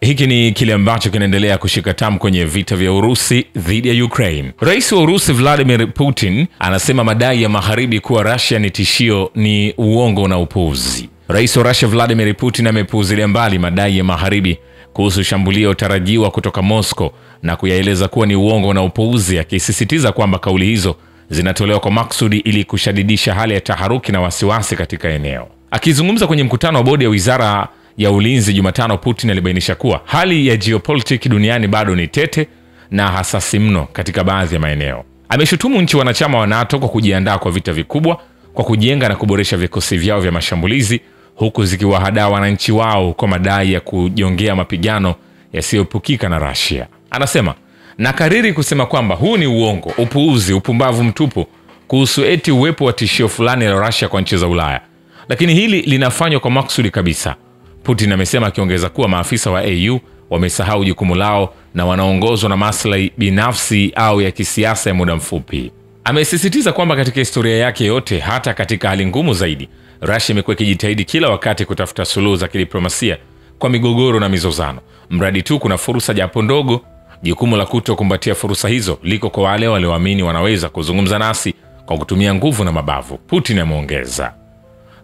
Hiki ni kile ambacho kinaendelea kushika tamu kwenye vita vya Urusi dhidi ya Ukraine. Rais wa Urusi Vladimir Putin anasema madai ya magharibi kuwa Russia ni tishio ni uongo na upuuzi. Rais wa Russia Vladimir Putin amepuuzilia mbali madai ya magharibi kuhusu shambulio tarajiwa kutoka Moscow na kuyaeleza kuwa ni uongo na upuuzi, akisisitiza kwamba kauli hizo zinatolewa kwa maksudi ili kushadidisha hali ya taharuki na wasiwasi katika eneo. Akizungumza kwenye mkutano wa bodi ya wizara ya ulinzi Jumatano, Putin alibainisha kuwa hali ya geopolitiki duniani bado ni tete na hasasi mno katika baadhi ya maeneo. Ameshutumu nchi wanachama wa NATO kwa kujiandaa kwa vita vikubwa kwa kujenga na kuboresha vikosi vyao vya mashambulizi, huku zikiwahadaa wananchi wao kwa madai ya kujongea mapigano yasiyopukika na Russia. Anasema, nakariri kusema kwamba huu ni uongo, upuuzi, upumbavu mtupu kuhusu eti uwepo wa tishio fulani la Russia kwa nchi za Ulaya. Lakini hili linafanywa kwa maksudi kabisa, Putin amesema, akiongeza kuwa maafisa wa AU wamesahau jukumu lao na wanaongozwa na maslahi binafsi au ya kisiasa ya muda mfupi. Amesisitiza kwamba katika historia yake yote, hata katika hali ngumu zaidi, Russia imekuwa ikijitahidi kila wakati kutafuta suluhu za kidiplomasia kwa migogoro na mizozano, mradi tu kuna fursa japo ndogo. Jukumu la kutokumbatia fursa hizo liko kwa wale walioamini wanaweza kuzungumza nasi kwa kutumia nguvu na mabavu, Putin ameongeza.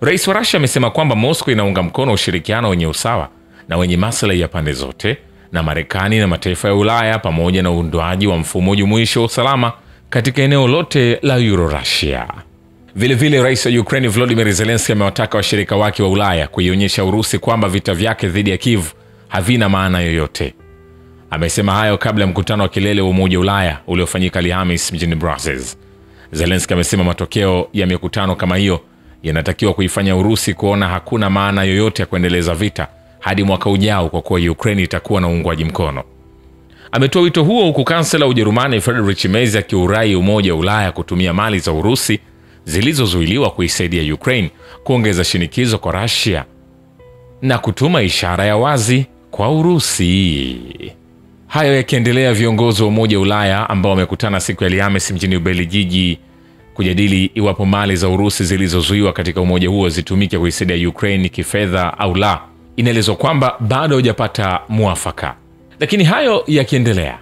Rais wa Russia amesema kwamba Moscow inaunga mkono ushirikiano wenye usawa na wenye maslahi ya pande zote na Marekani na mataifa ya Ulaya, pamoja na uundwaji wa mfumo jumuishi wa usalama katika eneo lote la Euro-Russia. Vilevile, rais wa Ukraine Volodymyr Zelensky amewataka washirika wake wa Ulaya kuionyesha Urusi kwamba vita vyake dhidi ya Kiev havina maana yoyote. Amesema hayo kabla ya mkutano wa kilele wa Umoja wa Ulaya uliofanyika Alhamisi mjini Brussels. Zelensky amesema matokeo ya mikutano kama hiyo yanatakiwa kuifanya Urusi kuona hakuna maana yoyote ya kuendeleza vita hadi mwaka ujao, kwa kuwa Ukraine itakuwa na uungwaji mkono. Ametoa wito huo huku kansela wa Ujerumani Friedrich Merz akiurai Umoja wa Ulaya kutumia mali za Urusi zilizozuiliwa kuisaidia Ukraine, kuongeza shinikizo kwa Russia na kutuma ishara ya wazi kwa Urusi. Hayo yakiendelea, viongozi wa Umoja wa Ulaya ambao wamekutana siku ya Alhamisi mjini Ubelgiji kujadili iwapo mali za Urusi zilizozuiwa katika umoja huo zitumike kuisaidia Ukraine kifedha au la, inaelezwa kwamba bado hujapata muafaka. Lakini hayo yakiendelea,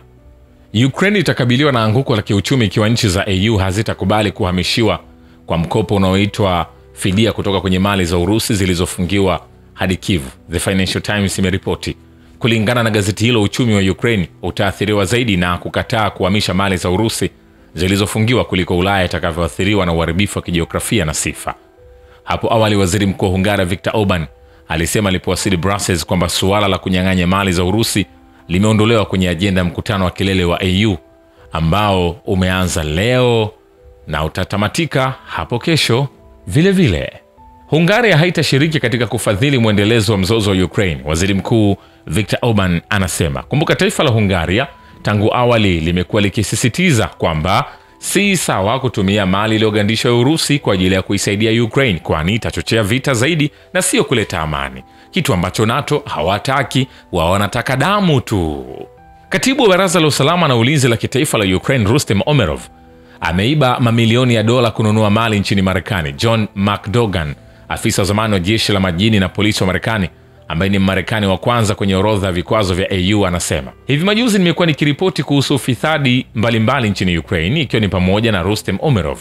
Ukraine itakabiliwa na anguko la kiuchumi ikiwa nchi za AU hazitakubali kuhamishiwa kwa mkopo unaoitwa fidia kutoka kwenye mali za Urusi zilizofungiwa hadi Kiev, The Financial Times imeripoti. Kulingana na gazeti hilo, uchumi wa Ukraine utaathiriwa zaidi na kukataa kuhamisha mali za Urusi zilizofungiwa kuliko Ulaya itakavyoathiriwa na uharibifu wa kijiografia na sifa. Hapo awali, waziri mkuu wa Hungaria Viktor Orban alisema alipowasili Brussels kwamba suala la kunyang'anya mali za Urusi limeondolewa kwenye ajenda ya mkutano wa kilele wa AU ambao umeanza leo na utatamatika hapo kesho. Vilevile, Hungaria haitashiriki katika kufadhili mwendelezo wa mzozo wa Ukraine, waziri mkuu Viktor Orban anasema. Kumbuka, taifa la Hungaria tangu awali limekuwa likisisitiza kwamba si sawa kutumia mali iliyogandishwa ya Urusi kwa ajili ya kuisaidia Ukraine, kwani itachochea vita zaidi na sio kuleta amani, kitu ambacho NATO hawataki. Wao wanataka damu tu. Katibu wa Baraza la Usalama na Ulinzi la Kitaifa la Ukraine Rustem Umerov ameiba mamilioni ya dola kununua mali nchini Marekani. John McDougan, afisa wa zamani wa jeshi la majini na polisi wa Marekani ambaye ni Marekani wa kwanza kwenye orodha ya vikwazo vya AU, anasema, hivi majuzi nimekuwa nikiripoti kuhusu ufisadi mbalimbali nchini Ukraine, ikiwa ni pamoja na Rustem Umerov.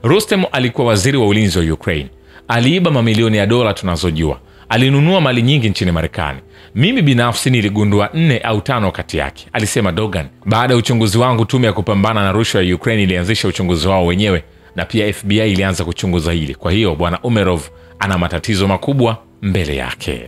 Rustem alikuwa waziri wa ulinzi wa Ukraine. Aliiba mamilioni ya dola tunazojua. Alinunua mali nyingi nchini Marekani. Mimi binafsi niligundua 4 au 5 kati yake, alisema Dogan. Baada ya uchunguzi wangu, tume ya kupambana na rushwa ya Ukraine ilianzisha uchunguzi wao wenyewe na pia FBI ilianza kuchunguza hili. Kwa hiyo bwana Umerov ana matatizo makubwa mbele yake.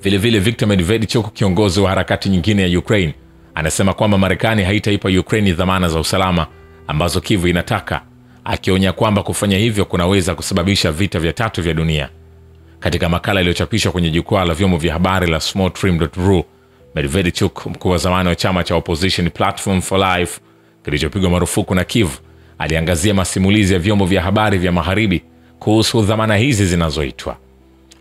Vilevile, Viktor Medvedchuk, kiongozi wa harakati nyingine ya Ukraine, anasema kwamba Marekani haitaipa Ukraine dhamana za usalama ambazo Kiev inataka, akionya kwamba kufanya hivyo kunaweza kusababisha vita vya 3 vya dunia. Katika makala iliyochapishwa kwenye jukwaa la vyombo vya habari la smalltrim.ru, Medvedchuk, mkuu wa zamani wa chama cha opposition Platform for Life kilichopigwa marufuku na Kiev, aliangazia masimulizi ya vyombo vya habari vya magharibi kuhusu dhamana hizi zinazoitwa.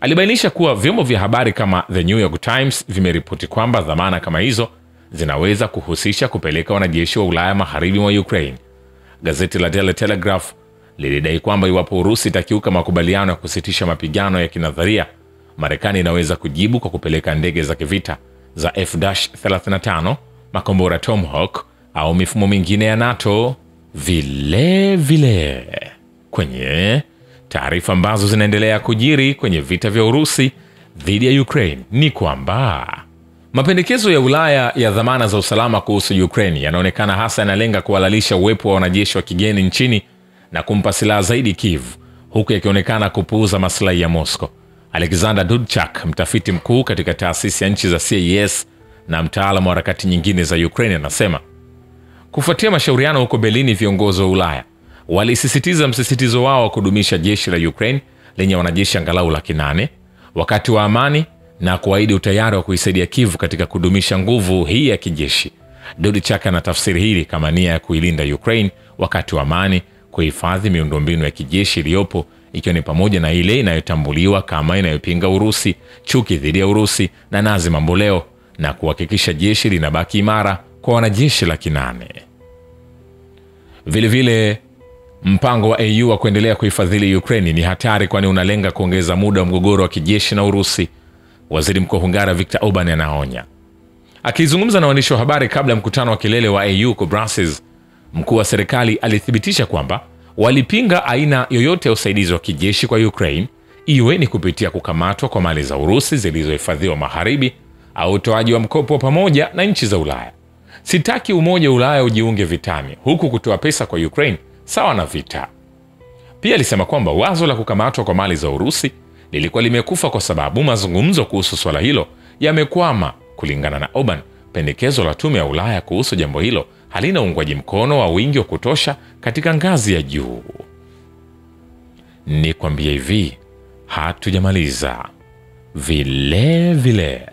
Alibainisha kuwa vyombo vya habari kama The New York Times vimeripoti kwamba dhamana kama hizo zinaweza kuhusisha kupeleka wanajeshi wa Ulaya magharibi mwa Ukraine. Gazeti la Daily Telegraph lilidai kwamba iwapo Urusi itakiuka makubaliano ya kusitisha mapigano ya kinadharia, Marekani inaweza kujibu kwa kupeleka ndege za kivita za F-35, makombora Tomahawk au mifumo mingine ya NATO. Vile kwenye taarifa ambazo zinaendelea kujiri kwenye vita vya Urusi dhidi ya Ukraine ni kwamba mapendekezo ya Ulaya ya dhamana za usalama kuhusu Ukraine yanaonekana hasa yanalenga kuhalalisha uwepo wa wanajeshi wa kigeni nchini na kumpa silaha zaidi Kiev, huku yakionekana kupuuza maslahi ya Moscow. Alexander Dudchak, mtafiti mkuu katika taasisi ya nchi za CIS na mtaalamu wa harakati nyingine za Ukraine, anasema kufuatia mashauriano huko Berlin, viongozi wa Ulaya walisisitiza msisitizo wao wa kudumisha jeshi la Ukraine lenye wanajeshi angalau 800,000 wakati wa amani na kuahidi utayari wa kuisaidia Kiev katika kudumisha nguvu hii ya kijeshi. Dudchak anatafsiri hili kama nia ya kuilinda Ukraine wakati wa amani, kuhifadhi miundombinu ya kijeshi iliyopo, ikiwa ni pamoja na ile inayotambuliwa kama inayopinga Urusi, chuki dhidi ya Urusi na Nazi mamboleo, na kuhakikisha jeshi linabaki imara kwa wanajeshi 800,000. Vilevile, mpango wa EU wa kuendelea kuifadhili Ukraine ni hatari, kwani unalenga kuongeza muda wa mgogoro wa kijeshi na Urusi. Waziri Mkuu wa Hungaria Viktor Orban anaonya. Akizungumza na waandishi wa habari kabla ya mkutano wa kilele wa EU kwa Brussels, mkuu wa serikali alithibitisha kwamba walipinga aina yoyote ya usaidizi wa kijeshi kwa Ukraine, iwe ni kupitia kukamatwa kwa mali za Urusi zilizohifadhiwa magharibi au utoaji wa mkopo pamoja na nchi za Ulaya. Sitaki Umoja wa Ulaya ujiunge vitani, huku kutoa pesa kwa Ukraine sawa na vita. Pia alisema kwamba wazo la kukamatwa kwa mali za Urusi lilikuwa limekufa kwa sababu mazungumzo kuhusu swala hilo yamekwama. Kulingana na Orban, pendekezo la tume ya Ulaya kuhusu jambo hilo halina uungwaji mkono wa wingi wa kutosha katika ngazi ya juu. Ni kwambia hivi, hatujamaliza. Vile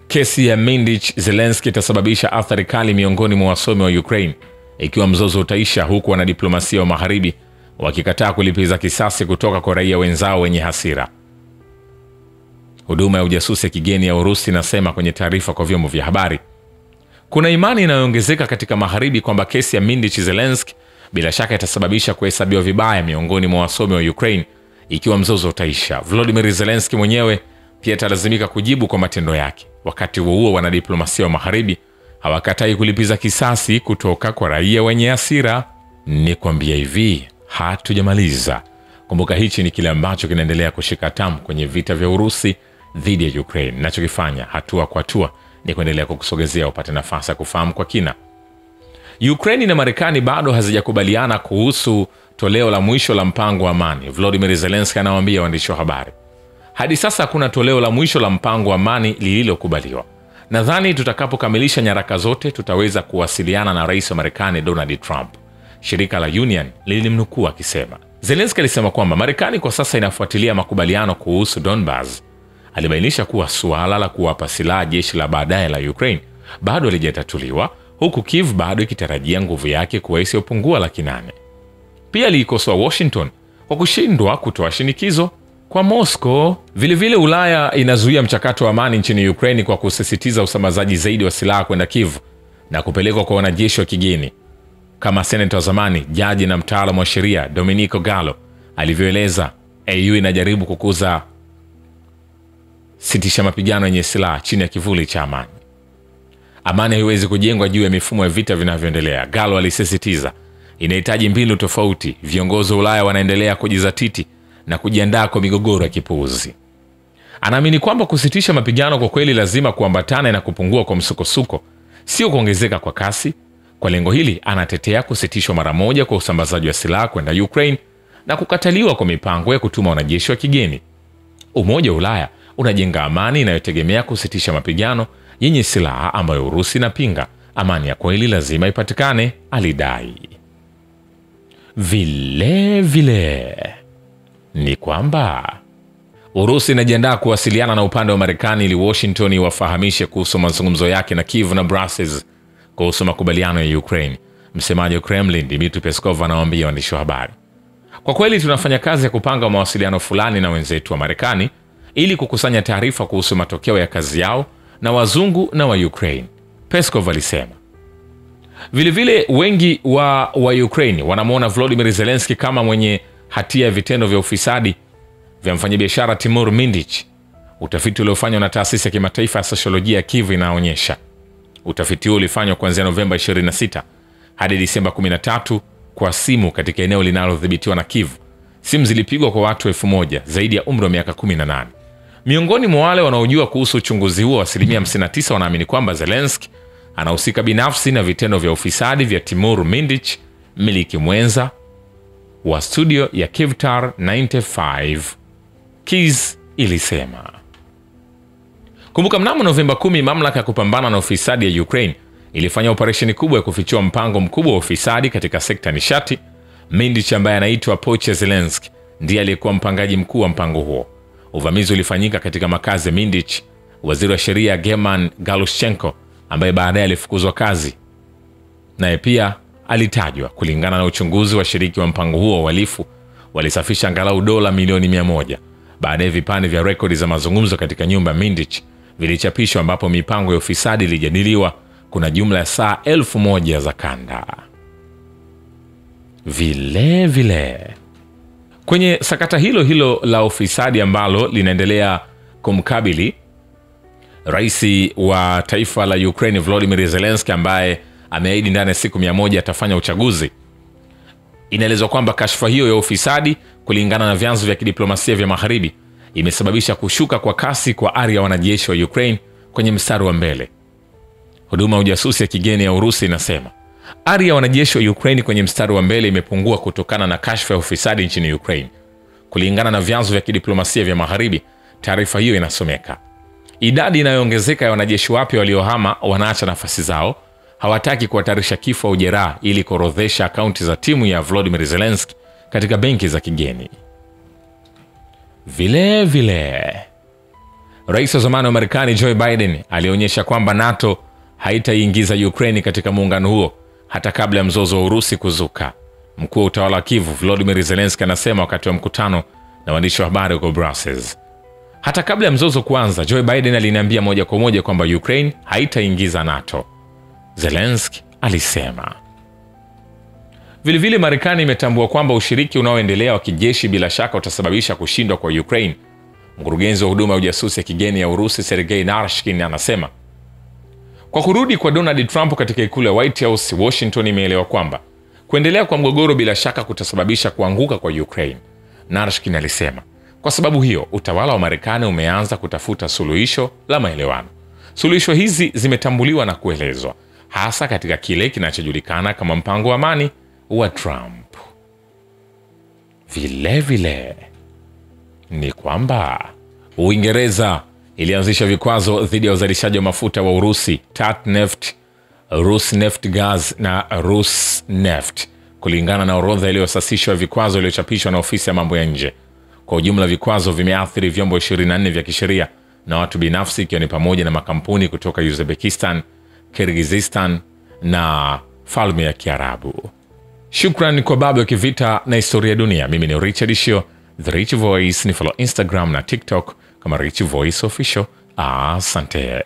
kesi ya Mindich Zelensky itasababisha athari kali miongoni mwa wasomi wa Ukraine ikiwa mzozo utaisha, huku wanadiplomasia wa magharibi wakikataa kulipiza kisasi kutoka kwa raia wenzao wenye hasira. Huduma ya ujasusi ya kigeni ya Urusi inasema kwenye taarifa kwa vyombo vya habari, kuna imani inayoongezeka katika magharibi kwamba kesi ya Mindich Zelensky bila shaka itasababisha kuhesabiwa vibaya miongoni mwa wasomi wa Ukraine ikiwa mzozo utaisha. Volodymyr Zelensky mwenyewe pia atalazimika kujibu kwa matendo yake. Wakati huo wanadiplomasia wa magharibi hawakatai kulipiza kisasi kutoka kwa raia wenye hasira. Ni kwambia hivi, hatujamaliza. Kumbuka hichi ni kile ambacho kinaendelea kushika tamu kwenye vita vya Urusi dhidi ya Ukraine. Nachokifanya hatua kwa hatua ni kuendelea kukusogezea upate nafasi ya kufahamu kwa kina. Ukraine na Marekani bado hazijakubaliana kuhusu toleo la mwisho la mpango wa amani. Volodymyr Zelensky anawaambia waandishi wa habari, hadi sasa hakuna toleo la mwisho la mpango wa amani lililokubaliwa. Nadhani tutakapokamilisha nyaraka zote tutaweza kuwasiliana na rais wa Marekani Donald Trump, shirika la Union lilimnukuu akisema. Zelensky alisema kwamba Marekani kwa sasa inafuatilia makubaliano kuhusu Donbas. Alibainisha kuwa suala la kuwapa silaha jeshi la baadaye la Ukraine bado halijatatuliwa, huku Kiev bado ikitarajia nguvu yake kuwa isiyopungua 800,000. Pia aliikosoa Washington kwa kushindwa kutoa shinikizo kwa Moscow. Vilevile, Ulaya inazuia mchakato wa amani nchini Ukraine kwa kusisitiza usambazaji zaidi wa silaha kwenda Kiev na kupelekwa kwa wanajeshi wa kigeni, kama seneta wa zamani, jaji na mtaalamu wa sheria Domenico Gallo alivyoeleza. EU inajaribu kukuza sitisha mapigano yenye silaha chini ya kivuli cha amani. Amani haiwezi kujengwa juu ya mifumo ya vita vinavyoendelea, Gallo alisisitiza. Inahitaji mbinu tofauti. Viongozi wa Ulaya wanaendelea kujizatiti na kujiandaa kwa migogoro ya kipuuzi. Anaamini kwamba kusitisha mapigano kwa kweli lazima kuambatane na kupungua kwa msukosuko, sio kuongezeka kwa kasi. Kwa lengo hili, anatetea kusitishwa mara moja kwa usambazaji wa silaha kwenda Ukraine na kukataliwa kwa mipango ya kutuma wanajeshi wa kigeni. Umoja wa Ulaya unajenga amani inayotegemea kusitisha mapigano yenye silaha ambayo Urusi inapinga. Amani ya kweli lazima ipatikane, alidai. Vile ni kwamba Urusi inajiandaa kuwasiliana na upande wa Marekani ili Washington iwafahamishe kuhusu mazungumzo yake na Kiev na Brussels kuhusu makubaliano ya Ukraine. Msemaji wa Kremlin Dmitry Peskov anawaambia waandishi wa habari, kwa kweli tunafanya kazi ya kupanga mawasiliano fulani na wenzetu wa Marekani ili kukusanya taarifa kuhusu matokeo ya kazi yao na wazungu na wa Ukraine, Peskov alisema. Vilevile, wengi wa Ukraine wanamwona Volodymyr Zelensky kama mwenye hatia ya vitendo vya ufisadi vya mfanyabiashara Timur Mindich. Utafiti uliofanywa na taasisi ya kimataifa ya sosiolojia ya Kyiv inaonyesha. Utafiti huo ulifanywa kuanzia Novemba 26 hadi Disemba 13 kwa simu katika eneo linalodhibitiwa na Kyiv. Simu zilipigwa kwa watu 1000 zaidi ya umri wa miaka 18. Miongoni mwa wale wanaojua kuhusu uchunguzi huo, 59% wanaamini kwamba Zelensky anahusika binafsi na vitendo vya ufisadi vya Timur Mindich, mmiliki mwenza wa studio ya Kyivstar 95, Kyiv ilisema. Kumbuka, mnamo Novemba 10 mamlaka ya kupambana na ufisadi ya Ukraine ilifanya operesheni kubwa ya kufichua mpango mkubwa wa ufisadi katika sekta nishati. Mindich, ambaye anaitwa Poche Zelensky, ndiye aliyekuwa mpangaji mkuu wa mpango huo. Uvamizi ulifanyika katika makazi ya Mindich. Waziri wa sheria German Galushchenko, ambaye baadaye alifukuzwa kazi, naye pia alitajwa. Kulingana na uchunguzi, washiriki wa mpango huo wa uhalifu walisafisha angalau dola milioni 100. Baadaye vipande vya rekodi za mazungumzo katika nyumba ya Mindich vilichapishwa, ambapo mipango ya ufisadi ilijadiliwa. Kuna jumla ya saa 1000 za kanda. Vile kwenye sakata hilo la ufisadi ambalo linaendelea kumkabili rais wa taifa la Ukraine Volodymyr Zelensky, ambaye ameahidi ndani ya siku 100 atafanya uchaguzi, inaelezwa kwamba kashfa hiyo ya ufisadi, kulingana na vyanzo vya kidiplomasia vya magharibi, imesababisha kushuka kwa kasi kwa ari ya wanajeshi wa Ukraine kwenye mstari wa mbele. Huduma ya ujasusi ya kigeni ya Urusi inasema ari ya wanajeshi wa Ukraine kwenye mstari wa mbele imepungua kutokana na kashfa ya ufisadi nchini Ukraine. Kulingana na vyanzo vya kidiplomasia vya magharibi, taarifa hiyo inasomeka: idadi inayoongezeka ya wanajeshi wapya waliohama wanaacha nafasi zao, hawataki kuhatarisha kifo au jeraha ili kuorodhesha akaunti za timu ya Volodymyr Zelensky katika benki za kigeni. Vile rais wa zamani wa Marekani Joe Biden alionyesha kwamba NATO haitaingiza Ukraine katika muungano huo hata kabla ya mzozo wa Urusi kuzuka. Mkuu wa utawala wa Kyiv Volodymyr Zelensky anasema wakati wa mkutano na waandishi wa habari huko Brussels. Hata kabla ya mzozo kuanza, Joe Biden aliniambia moja kwa moja kwamba Ukraine haitaingiza NATO, Zelensky alisema. Vilevile Marekani imetambua kwamba ushiriki unaoendelea wa kijeshi bila shaka utasababisha kushindwa kwa Ukraine. Mkurugenzi wa huduma ya ujasusi ya kigeni ya Urusi Sergei Narishkin anasema kwa kurudi kwa Donald Trump katika ikulu ya White House, Washington imeelewa kwamba kuendelea kwa mgogoro bila shaka kutasababisha kuanguka kwa Ukraine. Narishkin alisema kwa sababu hiyo utawala wa Marekani umeanza kutafuta suluhisho la maelewano. Suluhisho hizi zimetambuliwa na kuelezwa hasa katika kile kinachojulikana kama mpango wa amani wa Trump. Vile ni kwamba Uingereza ilianzisha vikwazo dhidi ya uzalishaji wa mafuta wa Urusi, Tatneft, Rusneftgaz na Rusneft, kulingana na orodha iliyosasishwa ya vikwazo iliyochapishwa na ofisi ya mambo ya nje. Kwa ujumla, vikwazo vimeathiri vyombo 24 vya kisheria na watu binafsi, ikiwa ni pamoja na makampuni kutoka Uzbekistan, Kyrgyzstan na Falme ya Kiarabu. Shukran kwa Babu ya Kivita na Historia ya Dunia. Mimi ni Richard Shio, The Rich Voice. Ni follow Instagram na TikTok kama Rich Voice Official. Asante.